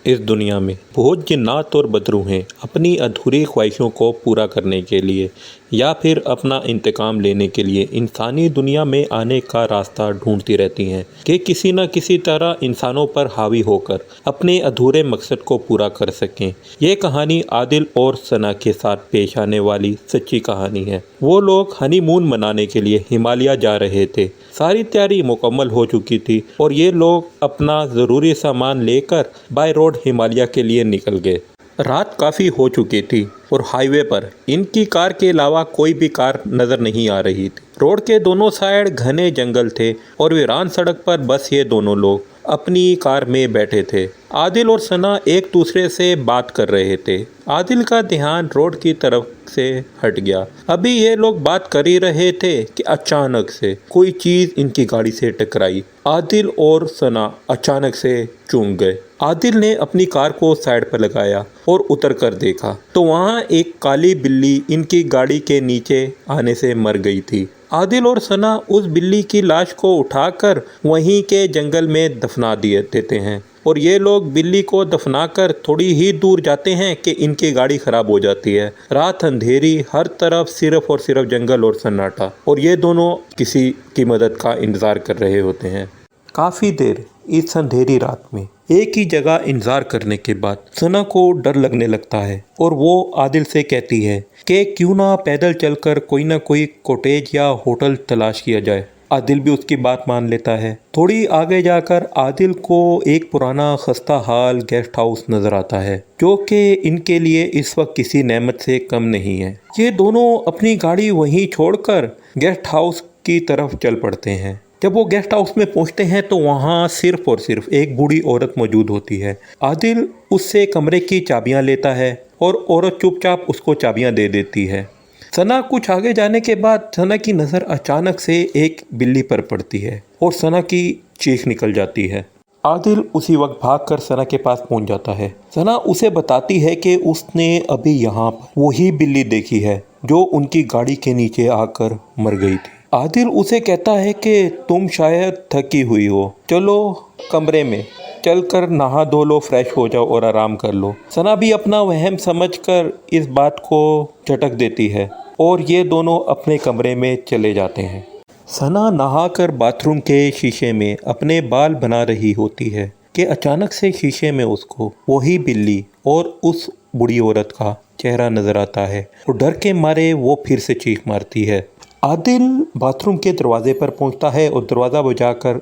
इस दुनिया में बहुत जिन्नात और बदरू हैं अपनी अधूरी ख्वाहिशों को पूरा करने के लिए या फिर अपना इंतकाम लेने के लिए इंसानी दुनिया में आने का रास्ता ढूंढती रहती हैं कि किसी न किसी तरह इंसानों पर हावी होकर अपने अधूरे मकसद को पूरा कर सकें। ये कहानी आदिल और सना के साथ पेश आने वाली सच्ची कहानी है। वो लोग हनीमून मनाने के लिए हिमालय जा रहे थे। सारी तैयारी मुकम्मल हो चुकी थी और ये लोग अपना ज़रूरी सामान लेकर बाय रोड हिमालय के लिए निकल गए। रात काफ़ी हो चुकी थी और हाईवे पर इनकी कार के अलावा कोई भी कार नज़र नहीं आ रही थी। रोड के दोनों साइड घने जंगल थे और वीरान सड़क पर बस ये दोनों लोग अपनी कार में बैठे थे। आदिल और सना एक दूसरे से बात कर रहे थे। आदिल का ध्यान रोड की तरफ से हट गया। अभी ये लोग बात कर ही रहे थे कि अचानक से कोई चीज़ इनकी गाड़ी से टकराई। आदिल और सना अचानक से चूक गए। आदिल ने अपनी कार को साइड पर लगाया और उतर कर देखा तो वहाँ एक काली बिल्ली इनकी गाड़ी के नीचे आने से मर गई थी। आदिल और सना उस बिल्ली की लाश को उठाकर वहीं के जंगल में दफना देते हैं और ये लोग बिल्ली को दफनाकर थोड़ी ही दूर जाते हैं कि इनकी गाड़ी ख़राब हो जाती है। रात अंधेरी, हर तरफ सिर्फ और सिर्फ जंगल और सन्नाटा और ये दोनों किसी की मदद का इंतज़ार कर रहे होते हैं। काफ़ी देर इस अंधेरी रात में एक ही जगह इंतज़ार करने के बाद सना को डर लगने लगता है और वो आदिल से कहती है कि क्यों ना पैदल चलकर कोई ना कोई कॉटेज या होटल तलाश किया जाए। आदिल भी उसकी बात मान लेता है। थोड़ी आगे जाकर आदिल को एक पुराना खस्ता हाल गेस्ट हाउस नज़र आता है जो कि इनके लिए इस वक्त किसी नेमत से कम नहीं है। ये दोनों अपनी गाड़ी वहीं छोड़कर गेस्ट हाउस की तरफ चल पड़ते हैं। जब वो गेस्ट हाउस में पहुंचते हैं तो वहाँ सिर्फ और सिर्फ एक बूढ़ी औरत मौजूद होती है। आदिल उससे कमरे की चाबियाँ लेता है और औरत चुपचाप उसको चाबियाँ दे देती है। सना कुछ आगे जाने के बाद सना की नज़र अचानक से एक बिल्ली पर पड़ती है और सना की चीख निकल जाती है। आदिल उसी वक्त भागकर सना के पास पहुंच जाता है। सना उसे बताती है कि उसने अभी यहाँ पर वही बिल्ली देखी है जो उनकी गाड़ी के नीचे आकर मर गई थी। आदिल उसे कहता है कि तुम शायद थकी हुई हो, चलो कमरे में चलकर नहा धो लो, फ्रेश हो जाओ और आराम कर लो। सना भी अपना वहम समझकर इस बात को झटक देती है और ये दोनों अपने कमरे में चले जाते हैं। सना नहाकर बाथरूम के शीशे में अपने बाल बना रही होती है कि अचानक से शीशे में उसको वही बिल्ली और उस बूढ़ी औरत का चेहरा नज़र आता है और डर के मारे वो फिर से चीख मारती है। आदिल बाथरूम के दरवाजे पर पहुंचता है और दरवाज़ा बजाकर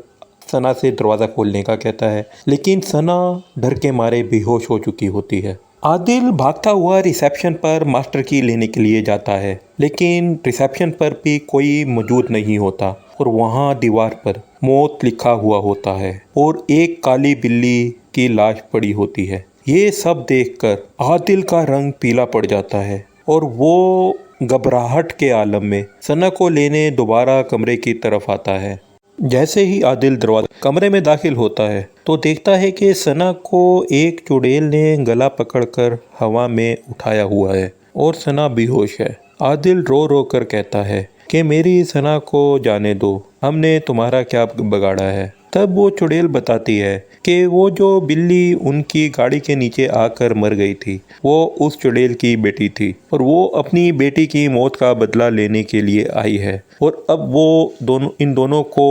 सना से दरवाज़ा खोलने का कहता है, लेकिन सना डर के मारे बेहोश हो चुकी होती है। आदिल भागता हुआ रिसेप्शन पर मास्टर की लेने के लिए जाता है, लेकिन रिसेप्शन पर भी कोई मौजूद नहीं होता और वहाँ दीवार पर मौत लिखा हुआ होता है और एक काली बिल्ली की लाश पड़ी होती है। ये सब देखकर आदिल का रंग पीला पड़ जाता है और वो घबराहट के आलम में सना को लेने दोबारा कमरे की तरफ आता है। जैसे ही आदिल दरवाजा कमरे में दाखिल होता है तो देखता है कि सना को एक चुड़ैल ने गला पकड़कर हवा में उठाया हुआ है और सना बेहोश है। आदिल रो रो कर कहता है कि मेरी सना को जाने दो, हमने तुम्हारा क्या बिगाड़ा है। तब वो चुड़ैल बताती है कि वो जो बिल्ली उनकी गाड़ी के नीचे आकर मर गई थी वो उस चुड़ैल की बेटी थी और वो अपनी बेटी की मौत का बदला लेने के लिए आई है और अब वो इन दोनों को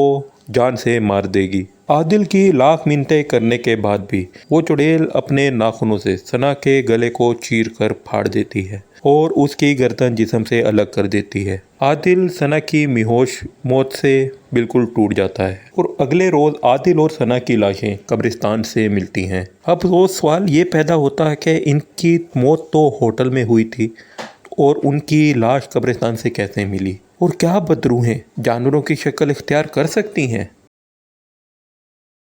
जान से मार देगी। आदिल की लाख मिन्नतें करने के बाद भी वो चुड़ैल अपने नाखूनों से सना के गले को चीर कर फाड़ देती है और उसकी गर्दन जिस्म से अलग कर देती है। आदिल सना की बेहोश मौत से बिल्कुल टूट जाता है और अगले रोज़ आदिल और सना की लाशें कब्रिस्तान से मिलती हैं। अब वो सवाल ये पैदा होता है कि इनकी मौत तो होटल में हुई थी और उनकी लाश कब्रिस्तान से कैसे मिली और क्या बदरूहें जानवरों की शक्ल इख्तियार कर सकती हैं।